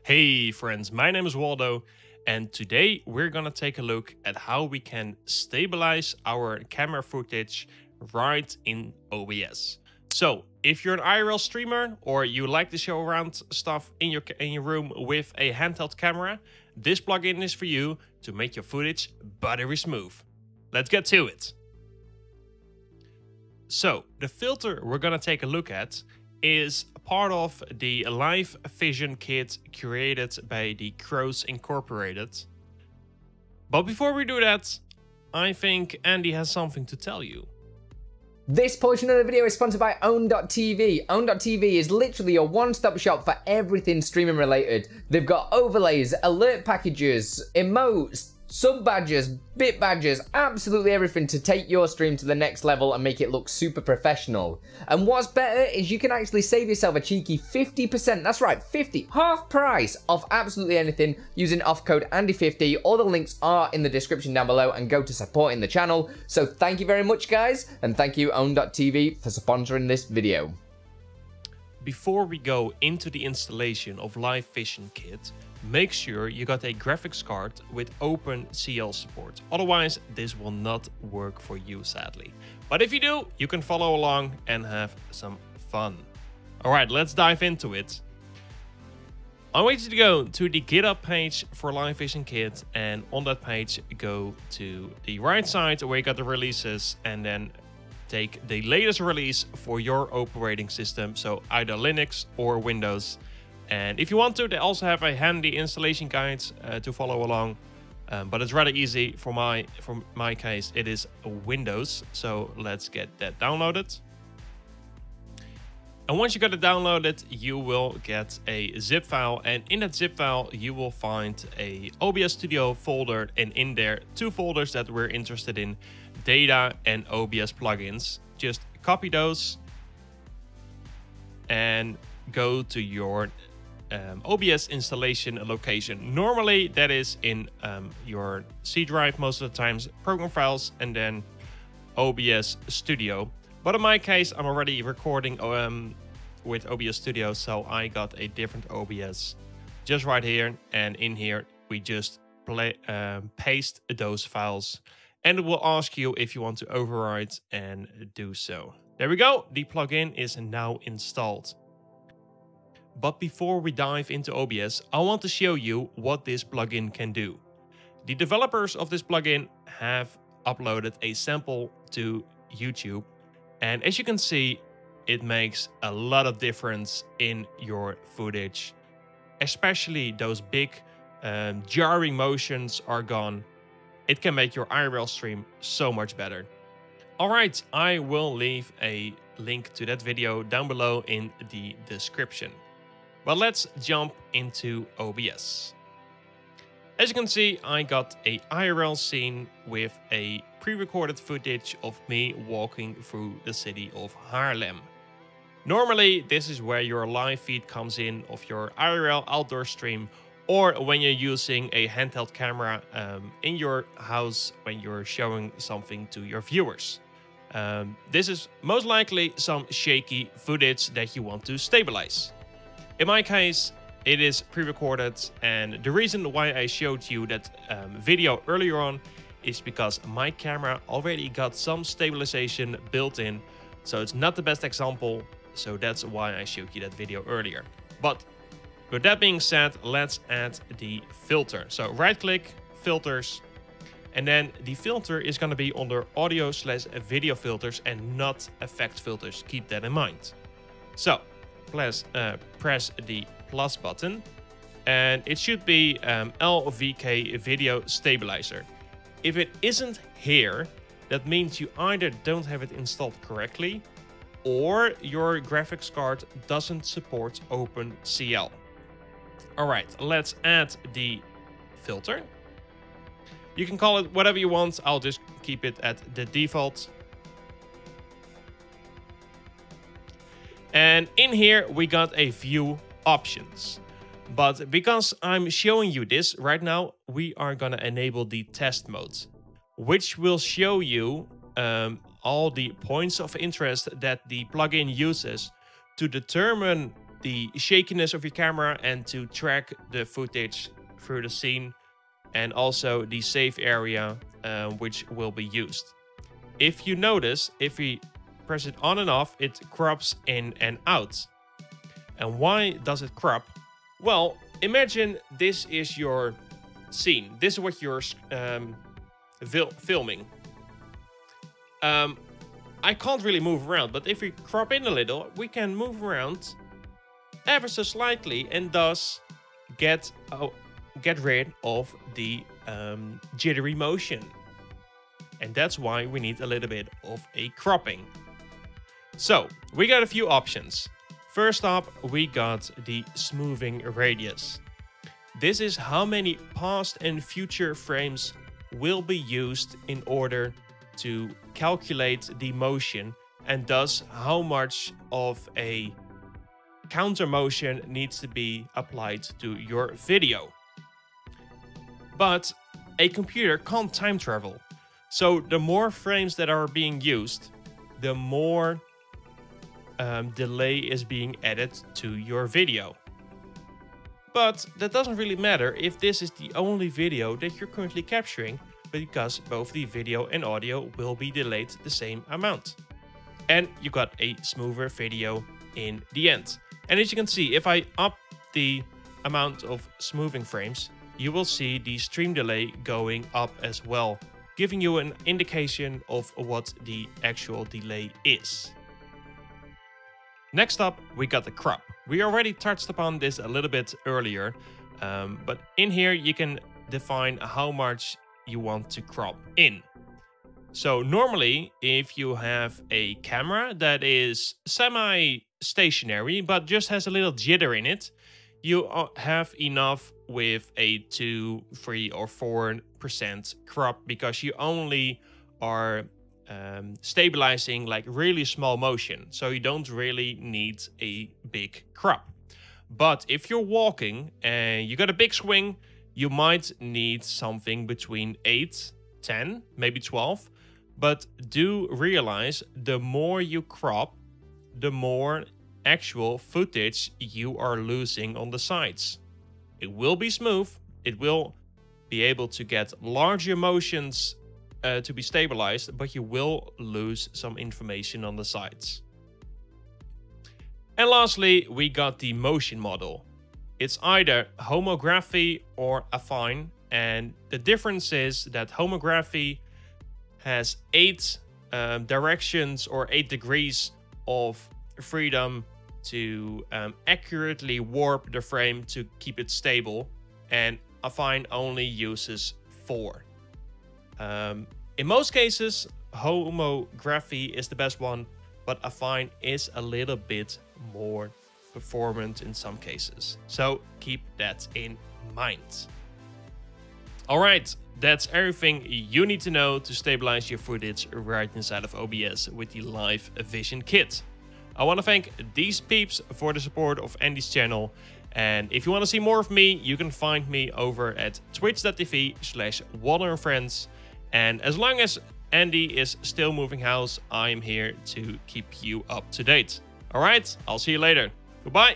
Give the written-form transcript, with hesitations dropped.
Hey friends, my name is Waldo, and today we're gonna take a look at how we can stabilize our camera footage right in OBS. So, if you're an IRL streamer or you like to show around stuff in your room with a handheld camera, this plugin is for you to make your footage buttery smooth. Let's get to it. So, the filter we're gonna take a look at is part of the Live Vision kit created by the Crows Incorporated. But before we do that, I think Andy has something to tell you. This portion of the video is sponsored by Own.tv. Own.tv is literally your one-stop shop for everything streaming related. They've got overlays, alert packages, emotes, sub badges, bit badges, absolutely everything to take your stream to the next level and make it look super professional. And what's better is you can actually save yourself a cheeky 50%, that's right, 50, half price off absolutely anything using off code Andy50. All the links are in the description down below and go to supporting the channel. So thank you very much guys, and thank you Own.tv for sponsoring this video. Before we go into the installation of Live Vision kit, make sure you got a graphics card with OpenCL support. Otherwise, this will not work for you, sadly. But if you do, you can follow along and have some fun. All right, let's dive into it. I want you to go to the GitHub page for Live Vision kit, and on that page, go to the right side where you got the releases, and then take the latest release for your operating system, so either Linux or Windows. And if you want to, they also have a handy installation guide to follow along, but it's rather easy for my case. It is Windows, so let's get that downloaded. And once you got it downloaded, you will get a zip file, and in that zip file you will find a OBS Studio folder, and in there two folders that we're interested in: data and OBS plugins. Just copy those and go to your OBS installation location. Normally that is in your C drive, most of the times program files, and then OBS Studio. But in my case, I'm already recording with OBS Studio, so I got a different OBS just right here, and in here we just paste those files, and it will ask you if you want to override, and do so. There we go, the plugin is now installed. But before we dive into OBS, I want to show you what this plugin can do. The developers of this plugin have uploaded a sample to YouTube, and as you can see, it makes a lot of difference in your footage. Especially those big jarring motions are gone. It can make your IRL stream so much better. Alright, I will leave a link to that video down below in the description. But let's jump into OBS. As you can see, I got a IRL scene with a pre-recorded footage of me walking through the city of Haarlem. Normally, this is where your live feed comes in of your IRL outdoor stream, or when you're using a handheld camera in your house when you're showing something to your viewers. This is most likely some shaky footage that you want to stabilize. In my case, it is pre-recorded, and the reason why I showed you that video earlier on is because my camera already got some stabilization built in, so it's not the best example, so that's why I showed you that video earlier. But with that being said, let's add the filter. So right click, filters, and then the filter is going to be under audio/video filters and not effect filters. Keep that in mind. So press the plus button, and it should be LVK Video Stabilizer. If it isn't here, that means you either don't have it installed correctly, or your graphics card doesn't support OpenCL. Alright, let's add the filter. You can call it whatever you want, I'll just keep it at the default. And in here we got a few options. But because I'm showing you this right now, we are gonna enable the test mode, which will show you all the points of interest that the plugin uses to determine the shakiness of your camera and to track the footage through the scene, and also the save area which will be used. If you notice, if we press it on and off, it crops in and out. And why does it crop? Well, imagine this is your scene. This is what you're filming. I can't really move around, but if we crop in a little, we can move around ever so slightly and thus get rid of the jittery motion. And that's why we need a little bit of a cropping. So we got a few options. First up, we got the smoothing radius. This is how many past and future frames will be used in order to calculate the motion, and thus how much of a counter motion needs to be applied to your video. But a computer can't time travel. So the more frames that are being used, the more delay is being added to your video. But that doesn't really matter if this is the only video that you're currently capturing, because both the video and audio will be delayed the same amount. And you got a smoother video in the end. And as you can see, if I up the amount of smoothing frames, you will see the stream delay going up as well, giving you an indication of what the actual delay is. Next up, we got the crop. We already touched upon this a little bit earlier, but in here you can define how much you want to crop in. So normally, if you have a camera that is semi-stationary but just has a little jitter in it, you have enough with a 2, 3 or 4% crop, because you only are stabilizing like really small motion, so you don't really need a big crop. But if you're walking and you got a big swing, you might need something between 8, 10, maybe 12. But do realize the more you crop, the more actual footage you are losing on the sides. It will be smooth, it will be able to get larger motions to be stabilized, but you will lose some information on the sides. And lastly, we got the motion model. It's either homography or affine, and the difference is that homography has 8 directions or 8 degrees of freedom to accurately warp the frame to keep it stable, and affine only uses 4. In most cases, homography is the best one, but affine is a little bit more performant in some cases. So keep that in mind. Alright, that's everything you need to know to stabilize your footage right inside of OBS with the Live Vision Kit. I want to thank these peeps for the support of Andy's channel. And if you want to see more of me, you can find me over at twitch.tv/WallerandFriends. And as long as Andy is still moving house, I'm here to keep you up to date. Alright, I'll see you later. Goodbye.